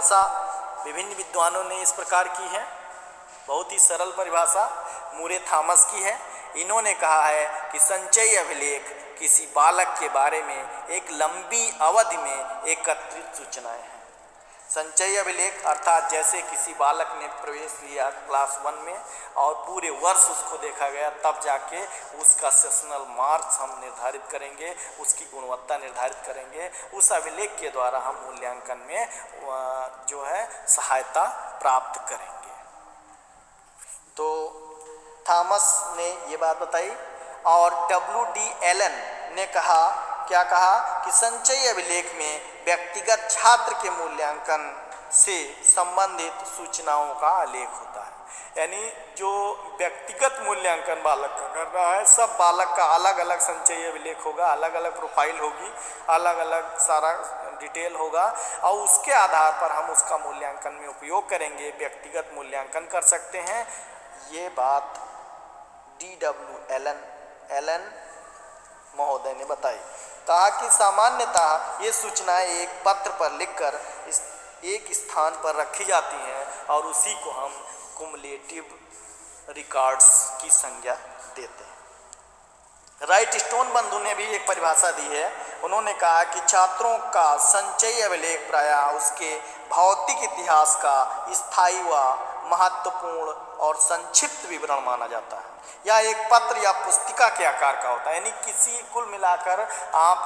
परिभाषा विभिन्न विद्वानों ने इस प्रकार की है। बहुत ही सरल परिभाषा मूरे थॉमस की है। इन्होंने कहा है कि संचयी अभिलेख किसी बालक के बारे में एक लंबी अवधि में एकत्रित सूचनाएं हैं। संचयी अभिलेख अर्थात जैसे किसी बालक ने प्रवेश लिया क्लास 1 में और पूरे वर्ष उसको देखा गया, तब जाके उसका सेशनल मार्क्स हम निर्धारित करेंगे, उसकी गुणवत्ता निर्धारित करेंगे। उस अभिलेख के द्वारा हम मूल्यांकन में जो है सहायता प्राप्त करेंगे। तो थॉमस ने ये बात बताई और W.D. एलन ने कहा, क्या कहा कि संचयी अभिलेख में व्यक्तिगत छात्र के मूल्यांकन से संबंधित सूचनाओं का आलेख होता है। यानी जो व्यक्तिगत मूल्यांकन बालक का कर रहा है, सब बालक का अलग अलग संचयी अभिलेख होगा, अलग अलग प्रोफाइल होगी, अलग अलग सारा डिटेल होगा और उसके आधार पर हम उसका मूल्यांकन में उपयोग करेंगे, व्यक्तिगत मूल्यांकन कर सकते हैं। ये बात D.W. एलन महोदय ने बताई। कहा कि सामान्यतः ये सूचनाएं एक पत्र पर लिखकर एक स्थान पर रखी जाती हैं और उसी को हम कुमुलेटिव रिकॉर्ड्स की संज्ञा देते हैं। राइट स्टोन बंधु ने भी एक परिभाषा दी है। उन्होंने कहा कि छात्रों का संचयी अभिलेख प्रायः उसके भौतिक इतिहास का स्थायी व महत्वपूर्ण और संक्षिप्त विवरण माना जाता है। यह एक पत्र या पुस्तिका के आकार का होता है। यानी किसी कुल मिलाकर आप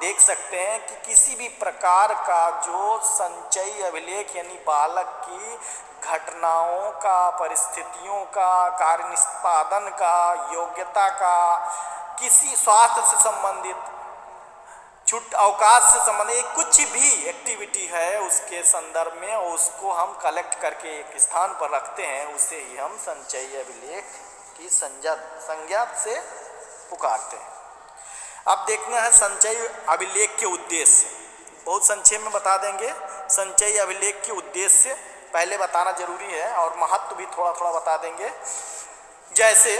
देख सकते हैं कि किसी भी प्रकार का जो संचयी अभिलेख यानी बालक की घटनाओं का, परिस्थितियों का, कार्य निष्पादन का, योग्यता का, किसी स्वास्थ्य से संबंधित, अवकाश से संबंधित कुछ भी एक्टिविटी है उसके संदर्भ में उसको हम कलेक्ट करके एक स्थान पर रखते हैं, उसे ही हम संचयी अभिलेख की संज्ञा से पुकारते हैं। अब देखना है संचयी अभिलेख के उद्देश्य। बहुत संक्षेप में बता देंगे। संचयी अभिलेख के उद्देश्य पहले बताना जरूरी है और महत्व भी थोड़ा थोड़ा बता देंगे। जैसे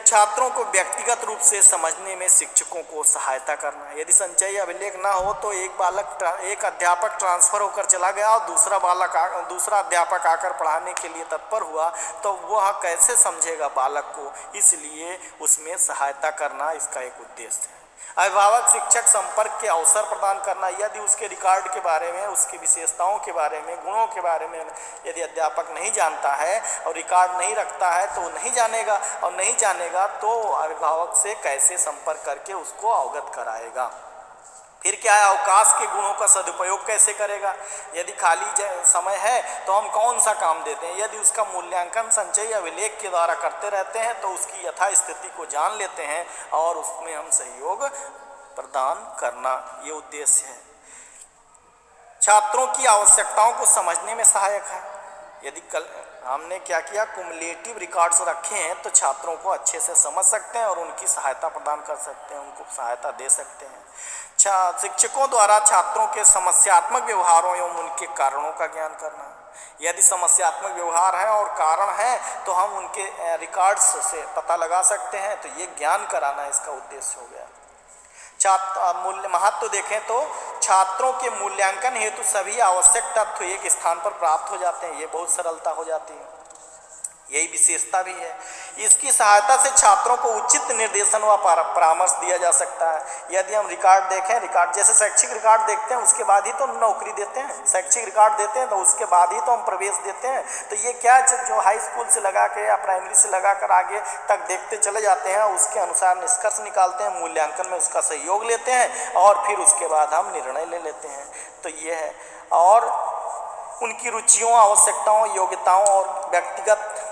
छात्रों को व्यक्तिगत रूप से समझने में शिक्षकों को सहायता करना है। यदि संचयी अभिलेख ना हो तो एक अध्यापक ट्रांसफ़र होकर चला गया और दूसरा अध्यापक आकर पढ़ाने के लिए तत्पर हुआ तो वह कैसे समझेगा बालक को, इसलिए उसमें सहायता करना इसका एक उद्देश्य है। अभिभावक शिक्षक संपर्क के अवसर प्रदान करना। यदि उसके रिकॉर्ड के बारे में, उसकी विशेषताओं के बारे में, गुणों के बारे में यदि अध्यापक नहीं जानता है और रिकॉर्ड नहीं रखता है तो नहीं जानेगा, और नहीं जानेगा तो अभिभावक से कैसे संपर्क करके उसको अवगत कराएगा। फिर क्या है, अवकाश के गुणों का सदुपयोग कैसे करेगा। यदि खाली समय है तो हम कौन सा काम देते हैं। यदि उसका मूल्यांकन संचयी अभिलेख के द्वारा करते रहते हैं तो उसकी यथास्थिति को जान लेते हैं और उसमें हम सहयोग प्रदान करना, ये उद्देश्य है। छात्रों की आवश्यकताओं को समझने में सहायक है। यदि हमने क्या किया, कुमुलेटिव रिकॉर्ड्स रखे हैं तो छात्रों को अच्छे से समझ सकते हैं और उनकी सहायता प्रदान कर सकते हैं, उनको सहायता दे सकते हैं। शिक्षकों द्वारा छात्रों के समस्यात्मक व्यवहारों एवं उनके कारणों का ज्ञान करना। यदि समस्यात्मक व्यवहार है और कारण है तो हम उनके रिकॉर्ड्स से पता लगा सकते हैं, तो ये ज्ञान कराना इसका उद्देश्य हो गया। मूल्य महत्व देखें तो छात्रों के मूल्यांकन हेतु सभी आवश्यक तथ्य एक स्थान पर प्राप्त हो जाते हैं। ये बहुत सरलता हो जाती है, यही विशेषता भी है। इसकी सहायता से छात्रों को उचित निर्देशन व परामर्श दिया जा सकता है। यदि हम रिकॉर्ड देखें, रिकॉर्ड जैसे शैक्षिक रिकॉर्ड देखते हैं उसके बाद ही तो हम नौकरी देते हैं, शैक्षिक रिकॉर्ड देते हैं तो उसके बाद ही तो हम प्रवेश देते हैं। तो ये क्या जो हाई स्कूल से लगा के या प्राइमरी से लगा कर आगे तक देखते चले जाते हैं, उसके अनुसार निष्कर्ष निकालते हैं, मूल्यांकन में उसका सहयोग लेते हैं और फिर उसके बाद हम निर्णय ले लेते हैं। तो ये है, और उनकी रुचियों, आवश्यकताओं, योग्यताओं और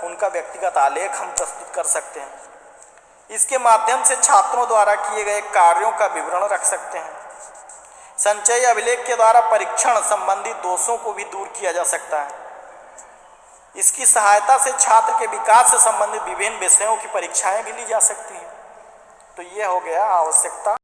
उनका व्यक्तिगत आलेख हम प्रस्तुत कर सकते हैं। इसके माध्यम से छात्रों द्वारा किए गए कार्यों का विवरण रख सकते हैं। संचयी अभिलेख के द्वारा परीक्षण संबंधी दोषों को भी दूर किया जा सकता है। इसकी सहायता से छात्र के विकास से संबंधित विभिन्न विषयों की परीक्षाएं भी ली जा सकती हैं। तो ये हो गया आवश्यकता।